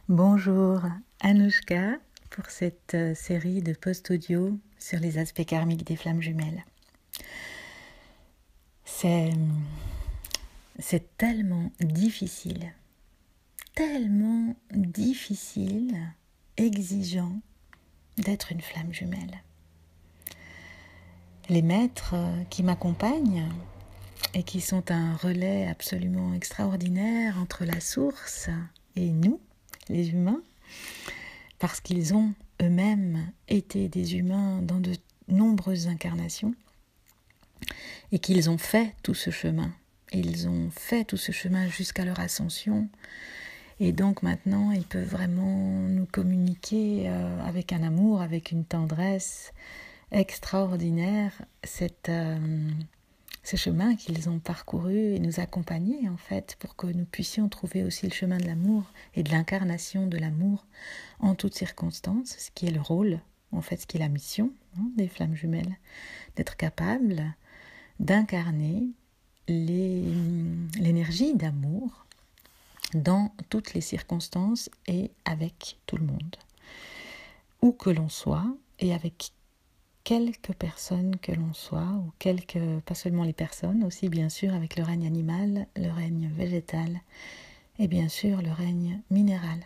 Bonjour Anouchka pour cette série de post-audio sur les aspects karmiques des flammes jumelles. C'est tellement difficile, exigeant d'être une flamme jumelle. Les maîtres qui m'accompagnent et qui sont un relais absolument extraordinaire entre la source et nous, les humains, parce qu'ils ont eux-mêmes été des humains dans de nombreuses incarnations et qu'ils ont fait tout ce chemin. Ils ont fait tout ce chemin jusqu'à leur ascension et donc maintenant ils peuvent vraiment nous communiquer avec un amour, avec une tendresse extraordinaire ce chemin qu'ils ont parcouru et nous accompagner en fait pour que nous puissions trouver aussi le chemin de l'amour et de l'incarnation de l'amour en toutes circonstances, ce qui est le rôle, en fait ce qui est la mission des flammes jumelles, d'être capable d'incarner l'énergie d'amour dans toutes les circonstances et avec tout le monde, où que l'on soit et avec quelques personnes que l'on soit, ou pas seulement les personnes, aussi bien sûr avec le règne animal, le règne végétal et bien sûr le règne minéral.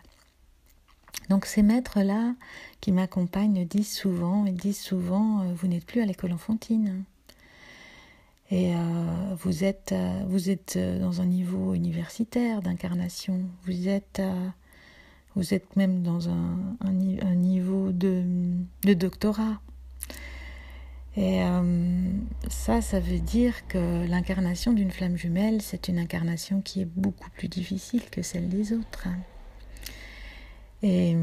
Donc ces maîtres-là qui m'accompagnent disent souvent, vous n'êtes plus à l'école enfantine. Et vous êtes dans un niveau universitaire d'incarnation, vous êtes même dans un niveau de doctorat. Et ça veut dire que l'incarnation d'une flamme jumelle, c'est une incarnation qui est beaucoup plus difficile que celle des autres. Et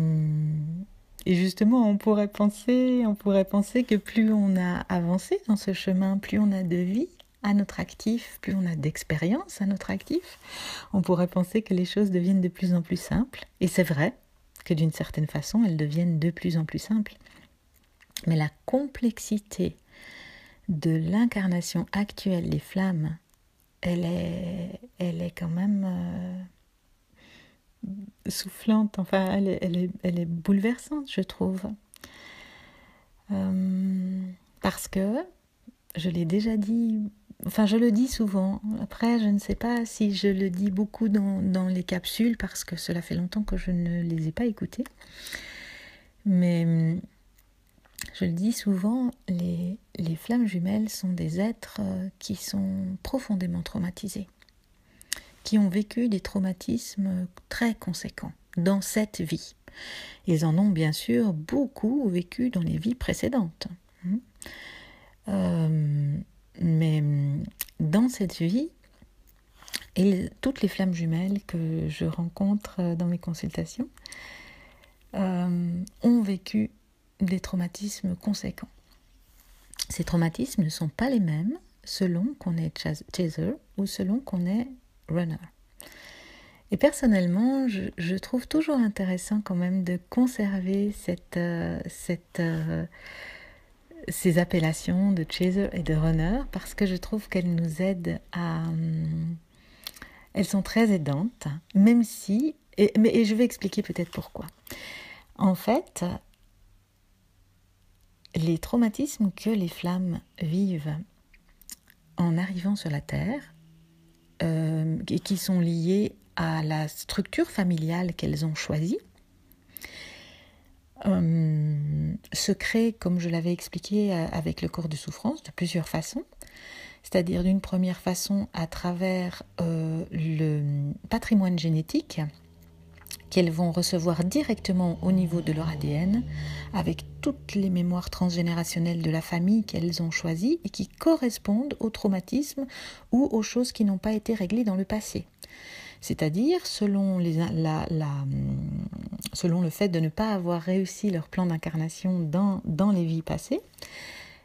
justement, on pourrait penser que plus on a avancé dans ce chemin, plus on a de vie à notre actif, plus on a d'expérience à notre actif, on pourrait penser que les choses deviennent de plus en plus simples. Et c'est vrai que d'une certaine façon, elles deviennent de plus en plus simples. Mais la complexité de l'incarnation actuelle des flammes, elle est quand même soufflante, enfin elle est bouleversante, je trouve. Parce que, je l'ai déjà dit, enfin je le dis souvent, après je ne sais pas si je le dis beaucoup dans les capsules, parce que cela fait longtemps que je ne les ai pas écoutées, mais je le dis souvent, les flammes jumelles sont des êtres qui sont profondément traumatisés, qui ont vécu des traumatismes très conséquents dans cette vie. Ils en ont bien sûr beaucoup vécu dans les vies précédentes. Mais dans cette vie, toutes les flammes jumelles que je rencontre dans mes consultations ont vécu des traumatismes conséquents. Ces traumatismes ne sont pas les mêmes selon qu'on est chaser ou selon qu'on est runner. Et personnellement, je trouve toujours intéressant quand même de conserver ces appellations de chaser et de runner, parce que je trouve qu'elles nous aident elles sont très aidantes, même si... Et je vais expliquer peut-être pourquoi. En fait, les traumatismes que les flammes vivent en arrivant sur la Terre, et qui sont liés à la structure familiale qu'elles ont choisie, se créent, comme je l'avais expliqué avec le corps de souffrance, de plusieurs façons. C'est-à-dire d'une première façon à travers le patrimoine génétique qu'elles vont recevoir directement au niveau de leur ADN, avec toutes les mémoires transgénérationnelles de la famille qu'elles ont choisies et qui correspondent aux traumatismes ou aux choses qui n'ont pas été réglées dans le passé. C'est-à-dire, selon le fait de ne pas avoir réussi leur plan d'incarnation dans les vies passées,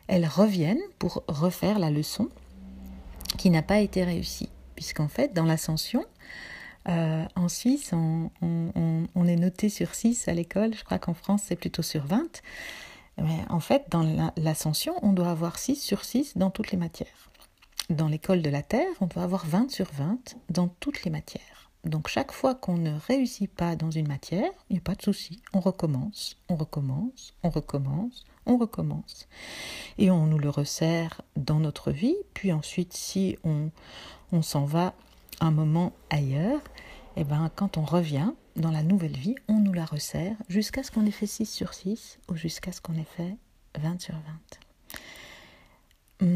elles reviennent pour refaire la leçon qui n'a pas été réussie. Puisqu'en fait, dans l'ascension, en Suisse, on est noté sur 6 à l'école, je crois qu'en France c'est plutôt sur 20. Mais en fait, dans l'ascension, on doit avoir 6 sur 6 dans toutes les matières. Dans l'école de la Terre, on doit avoir 20 sur 20 dans toutes les matières. Donc chaque fois qu'on ne réussit pas dans une matière, il n'y a pas de souci, on recommence, on recommence, on recommence, on recommence. Et on nous le resserre dans notre vie, puis ensuite si on s'en va un moment ailleurs, et ben quand on revient dans la nouvelle vie, on nous la resserre jusqu'à ce qu'on ait fait 6 sur 6 ou jusqu'à ce qu'on ait fait 20 sur 20.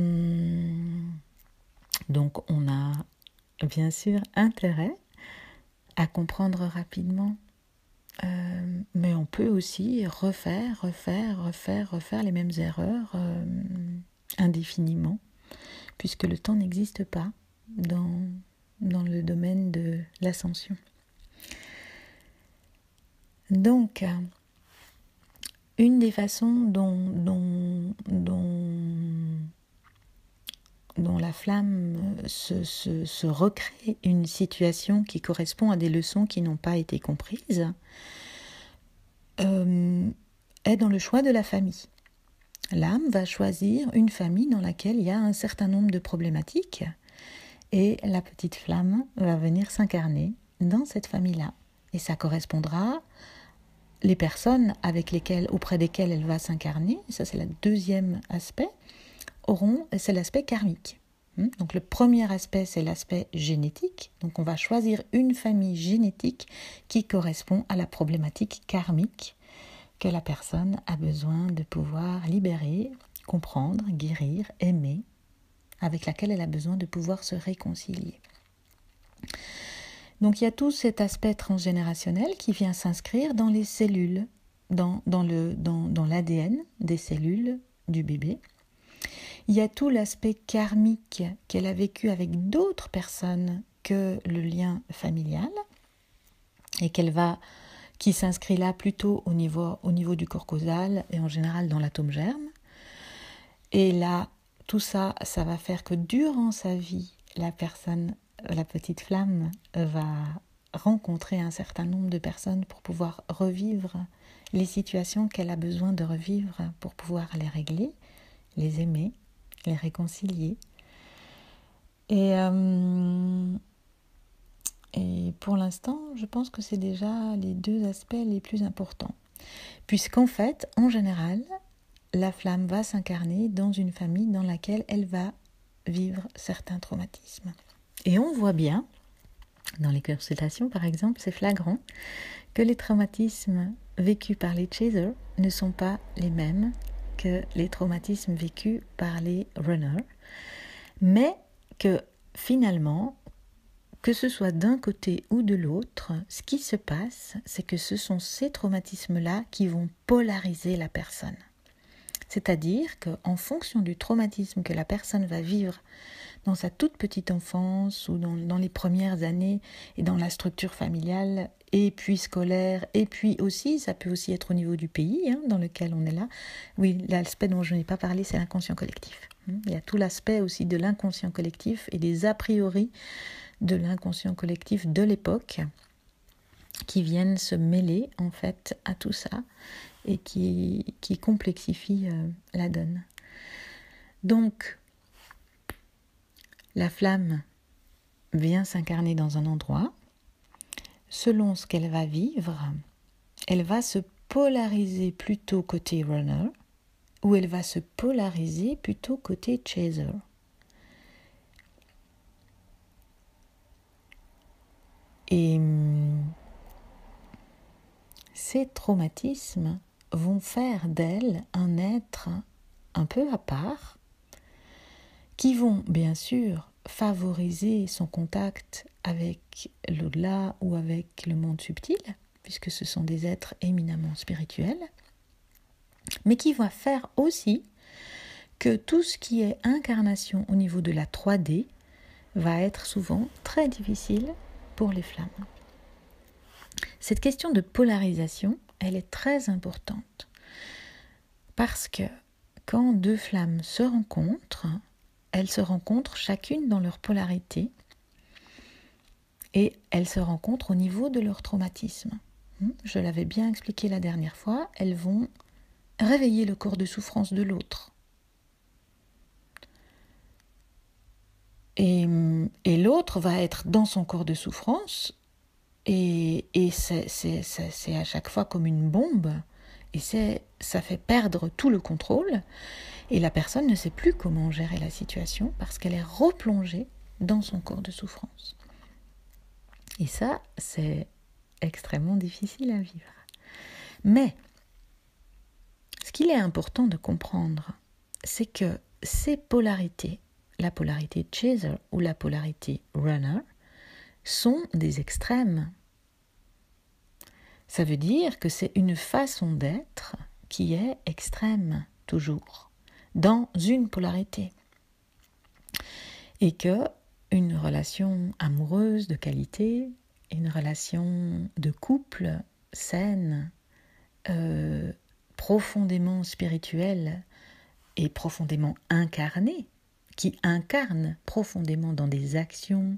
Donc on a bien sûr intérêt à comprendre rapidement, mais on peut aussi refaire les mêmes erreurs indéfiniment, puisque le temps n'existe pas dans le domaine de l'ascension. Donc, une des façons dont la flamme se recrée une situation qui correspond à des leçons qui n'ont pas été comprises est dans le choix de la famille. L'âme va choisir une famille dans laquelle il y a un certain nombre de problématiques et la petite flamme va venir s'incarner dans cette famille-là. Et ça correspondra les personnes auprès desquelles elle va s'incarner, ça c'est le deuxième aspect, c'est l'aspect karmique. Donc le premier aspect, c'est l'aspect génétique. Donc on va choisir une famille génétique qui correspond à la problématique karmique que la personne a besoin de pouvoir libérer, comprendre, guérir, aimer, avec laquelle elle a besoin de pouvoir se réconcilier. Donc il y a tout cet aspect transgénérationnel qui vient s'inscrire dans les cellules, dans l'ADN des cellules du bébé. Il y a tout l'aspect karmique qu'elle a vécu avec d'autres personnes que le lien familial et qui s'inscrit là plutôt au niveau du corps causal et en général dans l'atome germe. Et là, tout ça va faire que durant sa vie, la petite flamme va rencontrer un certain nombre de personnes pour pouvoir revivre les situations qu'elle a besoin de revivre pour pouvoir les régler, les aimer, les réconcilier. Et pour l'instant, je pense que c'est déjà les deux aspects les plus importants. Puisqu'en fait, en général, la flamme va s'incarner dans une famille dans laquelle elle va vivre certains traumatismes. Et on voit bien, dans les consultations par exemple, c'est flagrant, que les traumatismes vécus par les chasers ne sont pas les mêmes que les traumatismes vécus par les runners, mais que finalement, que ce soit d'un côté ou de l'autre, ce qui se passe, c'est que ce sont ces traumatismes-là qui vont polariser la personne. C'est-à-dire qu'en fonction du traumatisme que la personne va vivre dans sa toute petite enfance ou dans les premières années et dans la structure familiale et puis scolaire, et puis aussi, ça peut aussi être au niveau du pays dans lequel on est là. Oui, l'aspect dont je n'ai pas parlé, c'est l'inconscient collectif. Il y a tout l'aspect aussi de l'inconscient collectif et des a priori de l'inconscient collectif de l'époque qui viennent se mêler en fait à tout ça et qui complexifient la donne. Donc, la flamme vient s'incarner dans un endroit. Selon ce qu'elle va vivre, elle va se polariser plutôt côté runner ou elle va se polariser plutôt côté chaser. Et ces traumatismes vont faire d'elle un être un peu à part, qui vont bien sûr favoriser son contact avec l'au-delà ou avec le monde subtil, puisque ce sont des êtres éminemment spirituels, mais qui va faire aussi que tout ce qui est incarnation au niveau de la 3D va être souvent très difficile pour les flammes. Cette question de polarisation, elle est très importante parce que quand deux flammes se rencontrent, elles se rencontrent chacune dans leur polarité et elles se rencontrent au niveau de leur traumatisme. Je l'avais bien expliqué la dernière fois, elles vont réveiller le corps de souffrance de l'autre. Et l'autre va être dans son corps de souffrance Et c'est à chaque fois comme une bombe, et ça fait perdre tout le contrôle, et la personne ne sait plus comment gérer la situation parce qu'elle est replongée dans son corps de souffrance. Et ça, c'est extrêmement difficile à vivre. Mais ce qu'il est important de comprendre, c'est que ces polarités, la polarité chaser ou la polarité runner, sont des extrêmes. Ça veut dire que c'est une façon d'être qui est extrême, toujours, dans une polarité. Et que une relation amoureuse de qualité, une relation de couple saine, profondément spirituelle et profondément incarnée, qui incarne profondément dans des actions,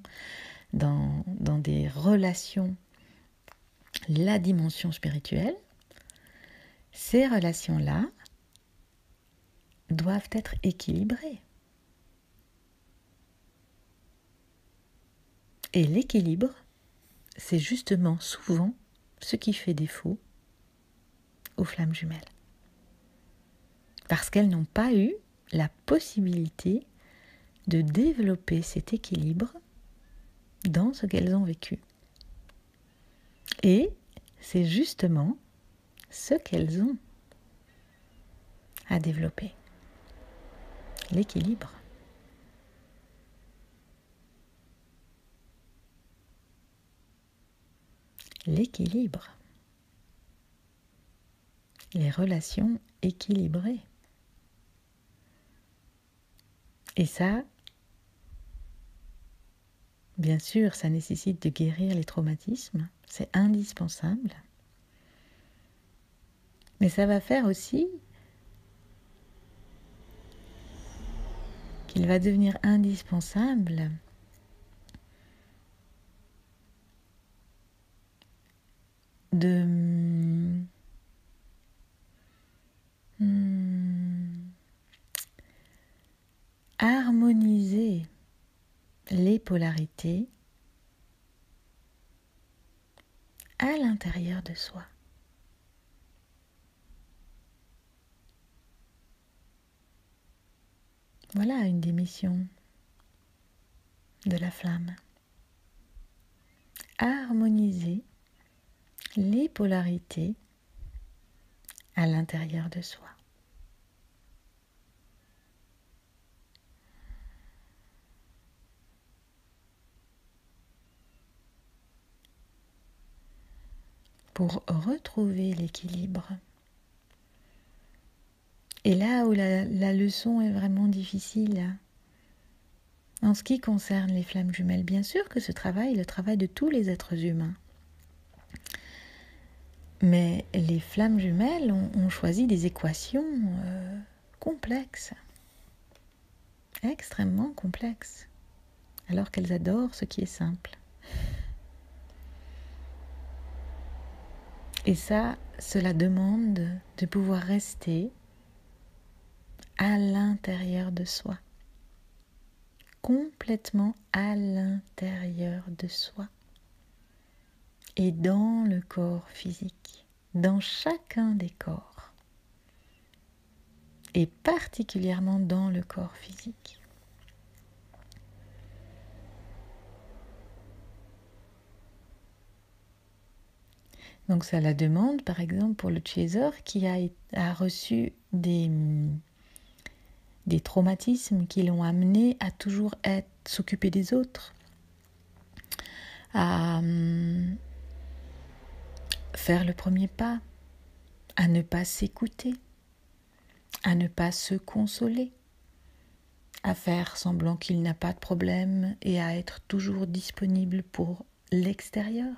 dans des relations, la dimension spirituelle, ces relations-là doivent être équilibrées. Et l'équilibre, c'est justement souvent ce qui fait défaut aux flammes jumelles. Parce qu'elles n'ont pas eu la possibilité de développer cet équilibre dans ce qu'elles ont vécu. Et c'est justement ce qu'elles ont à développer. L'équilibre. L'équilibre. Les relations équilibrées. Et ça, bien sûr, ça nécessite de guérir les traumatismes, c'est indispensable. Mais ça va faire aussi qu'il va devenir indispensable de harmoniser les polarités à l'intérieur de soi. Voilà une des missions de la flamme. Harmoniser les polarités à l'intérieur de soi. Pour retrouver l'équilibre. Et là où la leçon est vraiment difficile, en ce qui concerne les flammes jumelles, bien sûr que ce travail est le travail de tous les êtres humains. Mais les flammes jumelles ont choisi des équations complexes, extrêmement complexes, alors qu'elles adorent ce qui est simple. Et ça, cela demande de pouvoir rester à l'intérieur de soi, complètement à l'intérieur de soi et dans le corps physique, dans chacun des corps et particulièrement dans le corps physique. Donc ça la demande, par exemple, pour le chaser qui a reçu des traumatismes qui l'ont amené à toujours s'occuper des autres, à faire le premier pas, à ne pas s'écouter, à ne pas se consoler, à faire semblant qu'il n'a pas de problème et à être toujours disponible pour l'extérieur,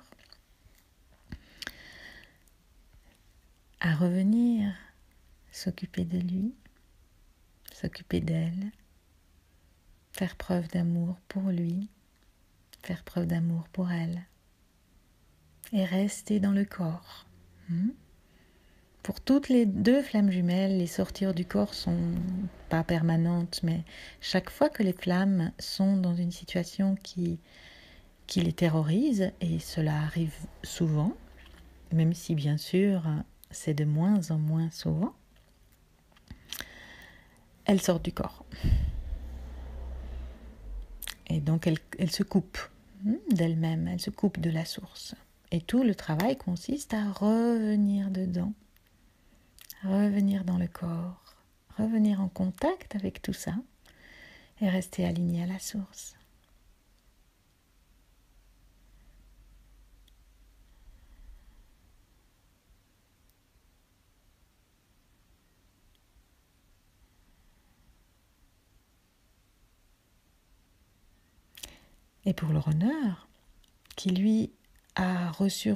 à revenir, s'occuper de lui, s'occuper d'elle, faire preuve d'amour pour lui, faire preuve d'amour pour elle, et rester dans le corps. Pour toutes les deux flammes jumelles, les sorties du corps sont pas permanentes, mais chaque fois que les flammes sont dans une situation qui qui les terrorise, et cela arrive souvent, même si bien sûr c'est de moins en moins souvent, elle sort du corps. Et donc elle se coupe d'elle-même, elle se coupe de la source. Et tout le travail consiste à revenir dedans, revenir dans le corps, revenir en contact avec tout ça et rester aligné à la source. Et pour le runner, qui lui a reçu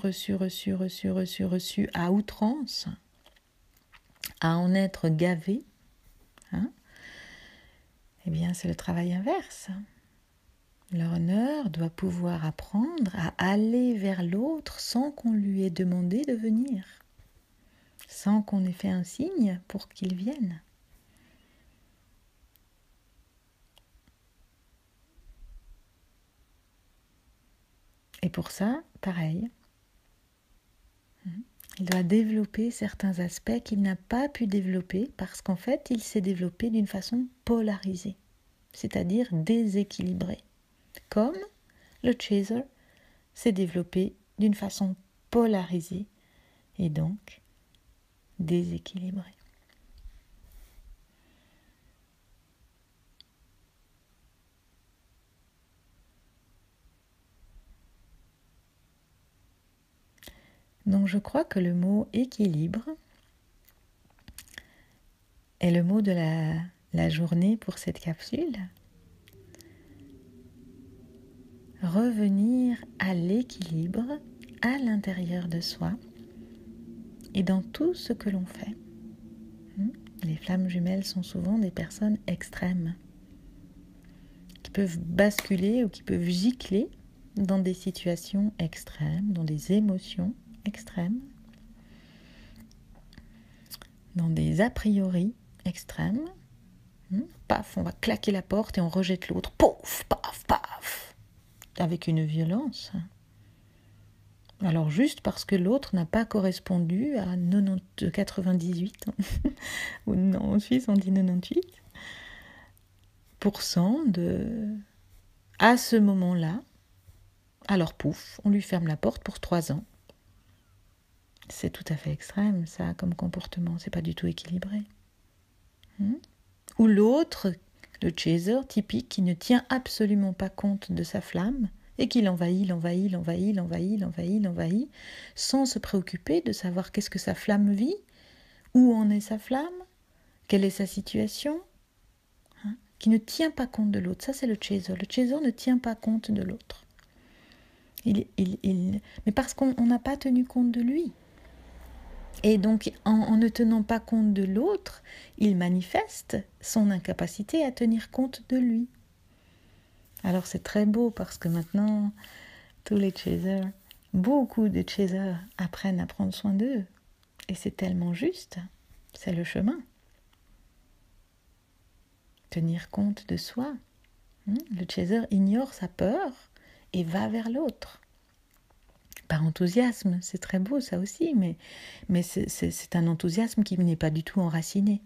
à outrance, à en être gavé, eh bien c'est le travail inverse. Le runner doit pouvoir apprendre à aller vers l'autre sans qu'on lui ait demandé de venir, sans qu'on ait fait un signe pour qu'il vienne. Et pour ça, pareil, il doit développer certains aspects qu'il n'a pas pu développer parce qu'en fait, il s'est développé d'une façon polarisée, c'est-à-dire déséquilibrée. Comme le chaser s'est développé d'une façon polarisée et donc déséquilibrée. Donc je crois que le mot équilibre est le mot de la journée pour cette capsule. Revenir à l'équilibre à l'intérieur de soi et dans tout ce que l'on fait. Les flammes jumelles sont souvent des personnes extrêmes qui peuvent basculer ou qui peuvent gicler dans des situations extrêmes, dans des émotions extrêmes, dans des a priori extrêmes. Paf, on va claquer la porte et on rejette l'autre. Pouf, paf, paf, avec une violence. Alors juste parce que l'autre n'a pas correspondu à 98, ou non, en Suisse on dit 98%, à ce moment-là, alors pouf, on lui ferme la porte pour 3 ans. C'est tout à fait extrême ça comme comportement, c'est pas du tout équilibré. Ou l'autre, le chaser typique qui ne tient absolument pas compte de sa flamme et qui l'envahit, sans se préoccuper de savoir qu'est-ce que sa flamme vit, où en est sa flamme, quelle est sa situation, qui ne tient pas compte de l'autre. Ça, c'est le chaser. Le chaser ne tient pas compte de l'autre. Mais parce qu'on n'a pas tenu compte de lui. Et donc, en ne tenant pas compte de l'autre, il manifeste son incapacité à tenir compte de lui. Alors c'est très beau parce que maintenant, tous les chasers, beaucoup de chasers apprennent à prendre soin d'eux. Et c'est tellement juste, c'est le chemin. Tenir compte de soi. Le chaser ignore sa peur et va vers l'autre. Par enthousiasme, c'est très beau ça aussi, mais c'est un enthousiasme qui n'est pas du tout enraciné.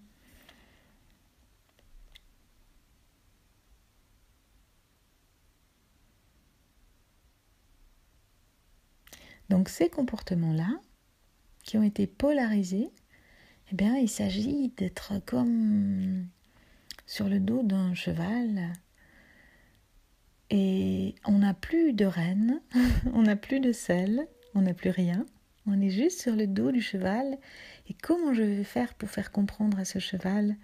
Donc ces comportements-là, qui ont été polarisés, eh bien, il s'agit d'être comme sur le dos d'un cheval et on n'a plus de rêne, on n'a plus de selle, on n'a plus rien. On est juste sur le dos du cheval. Et comment je vais faire pour faire comprendre à ce cheval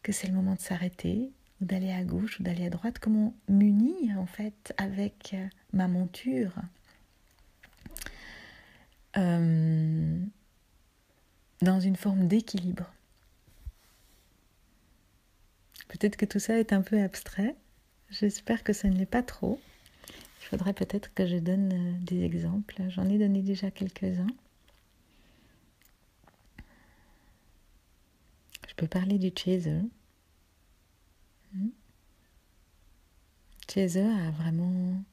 que c'est le moment de s'arrêter, ou d'aller à gauche, ou d'aller à droite? Comment m'unir en fait avec ma monture dans une forme d'équilibre? Peut-être que tout ça est un peu abstrait. J'espère que ça ne l'est pas trop. Il faudrait peut-être que je donne des exemples. J'en ai donné déjà quelques-uns. Je peux parler du chaser. Chaser a vraiment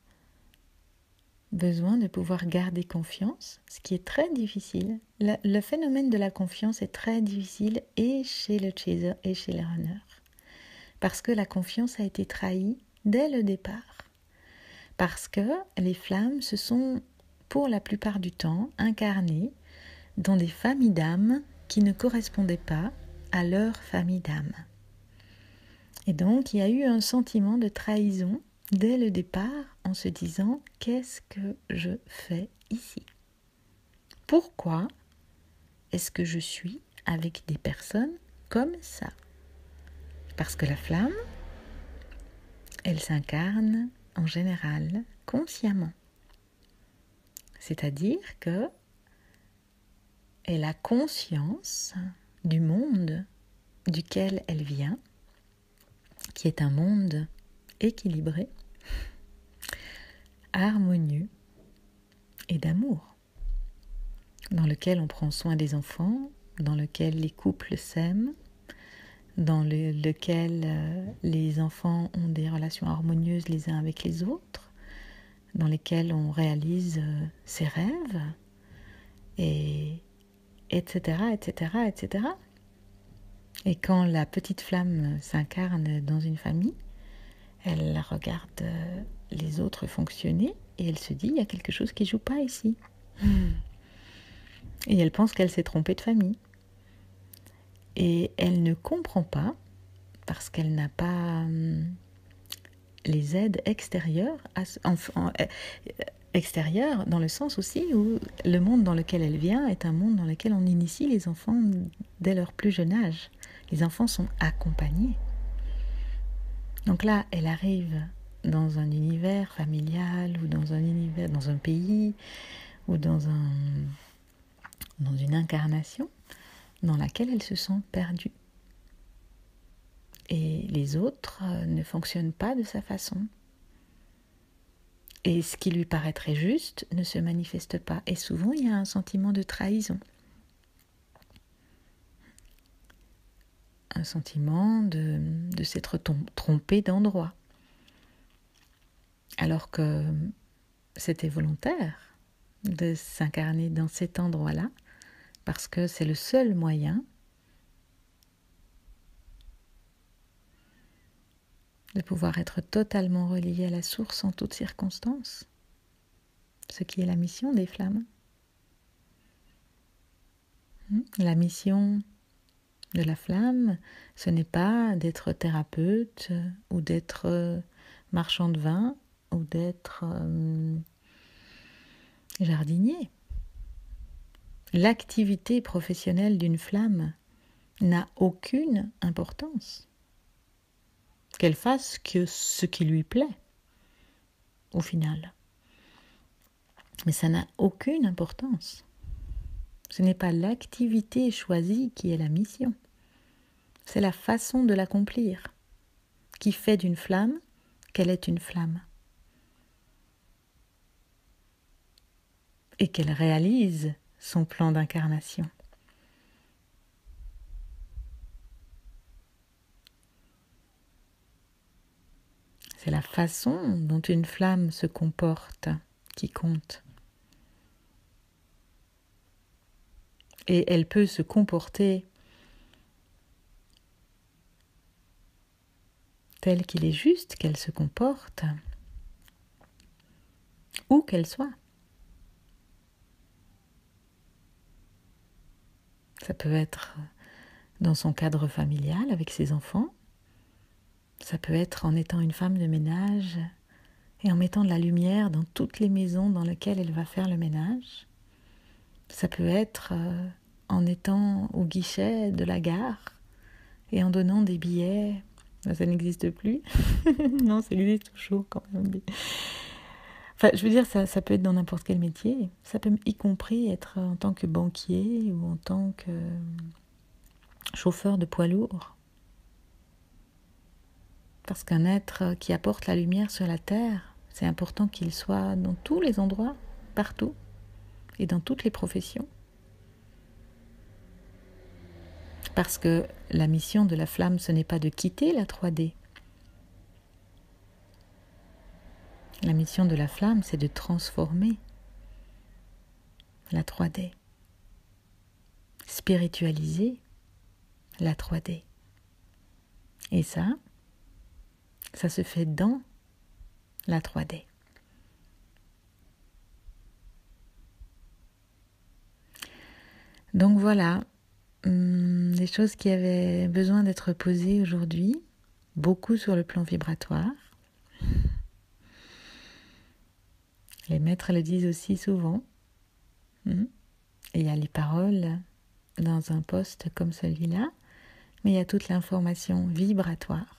besoin de pouvoir garder confiance, ce qui est très difficile. Le phénomène de la confiance est très difficile et chez le chaser et chez le runner. Parce que la confiance a été trahie dès le départ. Parce que les flammes se sont, pour la plupart du temps, incarnées dans des familles d'âmes qui ne correspondaient pas à leur famille d'âmes. Et donc, il y a eu un sentiment de trahison dès le départ en se disant « Qu'est-ce que je fais ici ? Pourquoi est-ce que je suis avec des personnes comme ça ?» Parce que la flamme, elle s'incarne en général consciemment. C'est-à-dire que elle a conscience du monde duquel elle vient, qui est un monde équilibré, harmonieux et d'amour, dans lequel on prend soin des enfants, dans lequel les couples s'aiment, dans lequel les enfants ont des relations harmonieuses les uns avec les autres, dans lesquels on réalise ses rêves, et etc., etc., etc. Et quand la petite flamme s'incarne dans une famille, elle regarde les autres fonctionner et elle se dit, il y a quelque chose qui ne joue pas ici. Et elle pense qu'elle s'est trompée de famille. Et elle ne comprend pas, parce qu'elle n'a pas les aides extérieures, extérieures dans le sens aussi où le monde dans lequel elle vient est un monde dans lequel on initie les enfants dès leur plus jeune âge. Les enfants sont accompagnés. Donc là, elle arrive dans un univers familial ou dans un univers, dans un pays ou dans une incarnation dans laquelle elle se sent perdue. Et les autres ne fonctionnent pas de sa façon. Et ce qui lui paraîtrait juste ne se manifeste pas. Et souvent, il y a un sentiment de trahison. Un sentiment de s'être trompé d'endroit. Alors que c'était volontaire de s'incarner dans cet endroit-là, parce que c'est le seul moyen de pouvoir être totalement relié à la source en toutes circonstances, ce qui est la mission des flammes. La mission de la flamme, ce n'est pas d'être thérapeute ou d'être marchand de vin ou d'être jardinier. L'activité professionnelle d'une flamme n'a aucune importance. Qu'elle fasse que ce qui lui plaît, au final. Mais ça n'a aucune importance. Ce n'est pas l'activité choisie qui est la mission. C'est la façon de l'accomplir qui fait d'une flamme qu'elle est une flamme. Et qu'elle réalise son plan d'incarnation. C'est la façon dont une flamme se comporte qui compte. Et elle peut se comporter tel qu'il est juste qu'elle se comporte, où qu'elle soit. Ça peut être dans son cadre familial avec ses enfants, ça peut être en étant une femme de ménage et en mettant de la lumière dans toutes les maisons dans lesquelles elle va faire le ménage. Ça peut être en étant au guichet de la gare et en donnant des billets. Ça n'existe plus. Non, ça existe toujours quand même. Enfin, je veux dire, ça peut être dans n'importe quel métier. Ça peut y compris être en tant que banquier ou en tant que chauffeur de poids lourd. Parce qu'un être qui apporte la lumière sur la terre, c'est important qu'il soit dans tous les endroits, partout, et dans toutes les professions. Parce que la mission de la flamme, ce n'est pas de quitter la 3D. La mission de la flamme, c'est de transformer la 3D, spiritualiser la 3D. Et ça se fait dans la 3D. Donc voilà, des choses qui avaient besoin d'être posées aujourd'hui, beaucoup sur le plan vibratoire. Les maîtres le disent aussi souvent. Et il y a les paroles dans un post comme celui-là, mais il y a toute l'information vibratoire.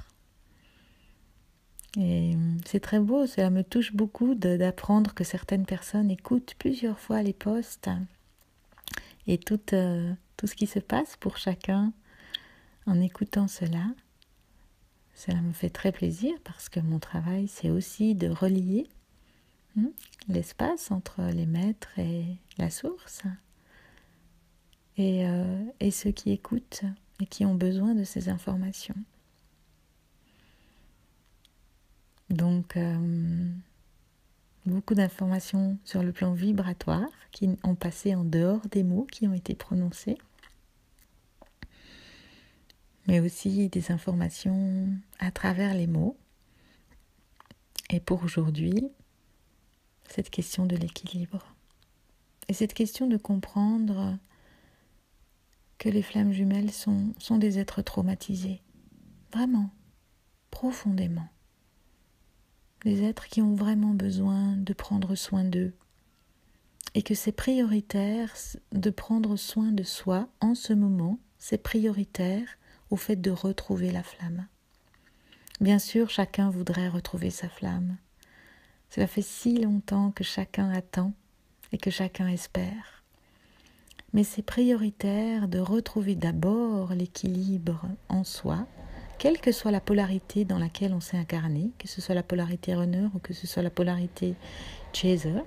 Et c'est très beau, cela me touche beaucoup d'apprendre que certaines personnes écoutent plusieurs fois les posts et tout ce qui se passe pour chacun en écoutant cela. Cela me fait très plaisir parce que mon travail, c'est aussi de relier l'espace entre les maîtres et la source et ceux qui écoutent et qui ont besoin de ces informations. Donc, beaucoup d'informations sur le plan vibratoire qui ont passé en dehors des mots qui ont été prononcés, mais aussi des informations à travers les mots. Et pour aujourd'hui, cette question de l'équilibre. Et cette question de comprendre que les flammes jumelles sont des êtres traumatisés. Vraiment, profondément. Des êtres qui ont vraiment besoin de prendre soin d'eux. Et que c'est prioritaire de prendre soin de soi en ce moment, c'est prioritaire au fait de retrouver la flamme. Bien sûr, chacun voudrait retrouver sa flamme. Cela fait si longtemps que chacun attend et que chacun espère. Mais c'est prioritaire de retrouver d'abord l'équilibre en soi, quelle que soit la polarité dans laquelle on s'est incarné, que ce soit la polarité runner ou que ce soit la polarité chaser,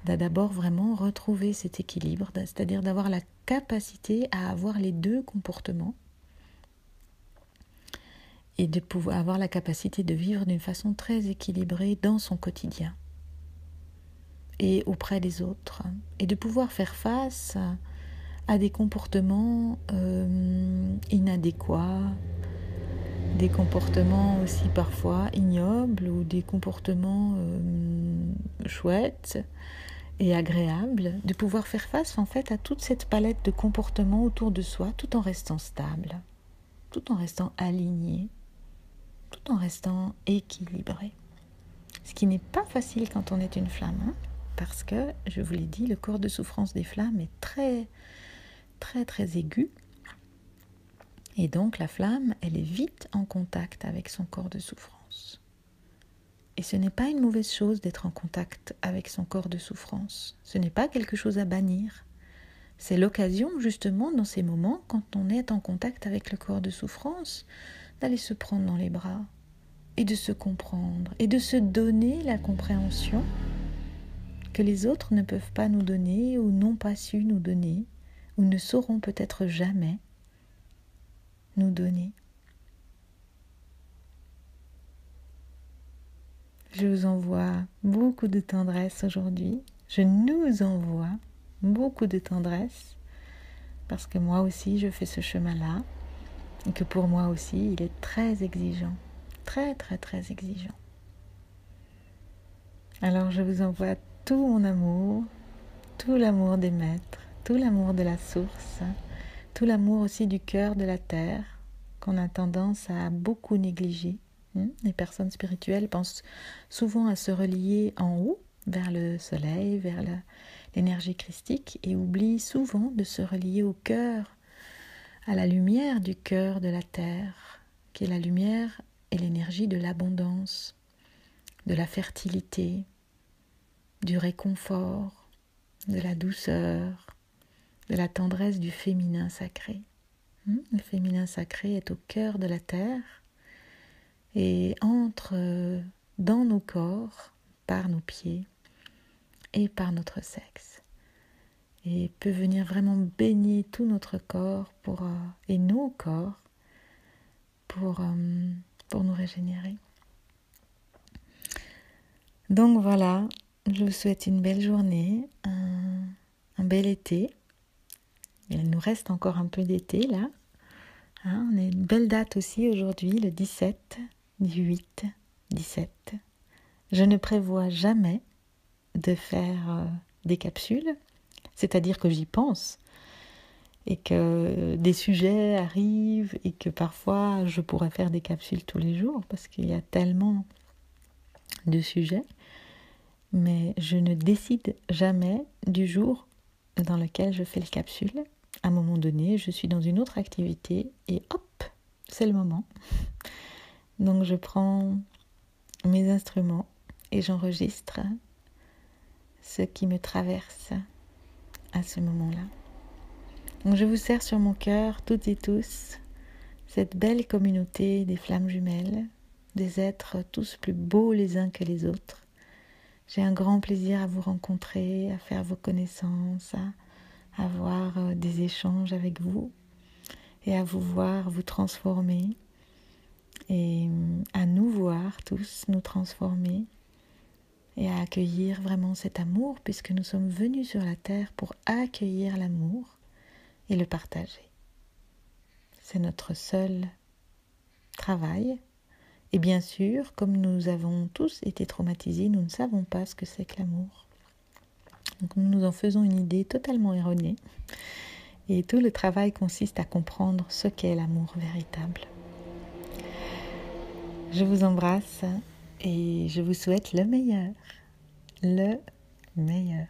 d'abord vraiment retrouver cet équilibre, c'est-à-dire d'avoir la capacité à avoir les deux comportements et de pouvoir avoir la capacité de vivre d'une façon très équilibrée dans son quotidien et auprès des autres, et de pouvoir faire face à des comportements inadéquats, des comportements aussi parfois ignobles ou des comportements chouettes et agréables, de pouvoir faire face en fait à toute cette palette de comportements autour de soi tout en restant stable, tout en restant aligné, tout en restant équilibré. Ce qui n'est pas facile quand on est une flamme, parce que, je vous l'ai dit, le corps de souffrance des flammes est très, très, très aigu. Et donc la flamme, elle est vite en contact avec son corps de souffrance. Et ce n'est pas une mauvaise chose d'être en contact avec son corps de souffrance. Ce n'est pas quelque chose à bannir. C'est l'occasion, justement, dans ces moments, quand on est en contact avec le corps de souffrance, d'aller se prendre dans les bras et de se comprendre et de se donner la compréhension que les autres ne peuvent pas nous donner ou n'ont pas su nous donner ou ne sauront peut-être jamais nous donner. Je vous envoie beaucoup de tendresse aujourd'hui. Je nous envoie beaucoup de tendresse parce que moi aussi je fais ce chemin-là et que pour moi aussi il est très exigeant, très très très exigeant. Alors je vous envoie tout mon amour, tout l'amour des maîtres, tout l'amour de la source, tout l'amour aussi du cœur de la terre qu'on a tendance à beaucoup négliger. Les personnes spirituelles pensent souvent à se relier en haut, vers le soleil, vers l'énergie christique, et oublient souvent de se relier au cœur, à la lumière du cœur de la terre, qui est la lumière et l'énergie de l'abondance, de la fertilité, du réconfort, de la douceur, de la tendresse du féminin sacré. Le féminin sacré est au cœur de la terre et entre dans nos corps par nos pieds et par notre sexe. Et peut venir vraiment baigner tout notre corps et nos corps pour nous régénérer. Donc voilà, je vous souhaite une belle journée, un bel été. Il nous reste encore un peu d'été là. On a une belle date aussi aujourd'hui, le 17 du 8, 17. Je ne prévois jamais de faire des capsules, c'est-à-dire que j'y pense et que des sujets arrivent et que parfois je pourrais faire des capsules tous les jours parce qu'il y a tellement de sujets, mais je ne décide jamais du jour dans lequel je fais les capsules. À un moment donné, je suis dans une autre activité et hop, c'est le moment. Donc je prends mes instruments et j'enregistre ce qui me traverse à ce moment-là. Donc je vous serre sur mon cœur, toutes et tous, cette belle communauté des flammes jumelles, des êtres tous plus beaux les uns que les autres. J'ai un grand plaisir à vous rencontrer, à faire vos connaissances, à avoir des échanges avec vous et à vous voir vous transformer et à nous voir tous nous transformer et à accueillir vraiment cet amour puisque nous sommes venus sur la terre pour accueillir l'amour et le partager. C'est notre seul travail. Et bien sûr, comme nous avons tous été traumatisés, nous ne savons pas ce que c'est que l'amour. Donc nous nous en faisons une idée totalement erronée. Et tout le travail consiste à comprendre ce qu'est l'amour véritable. Je vous embrasse et je vous souhaite le meilleur. Le meilleur.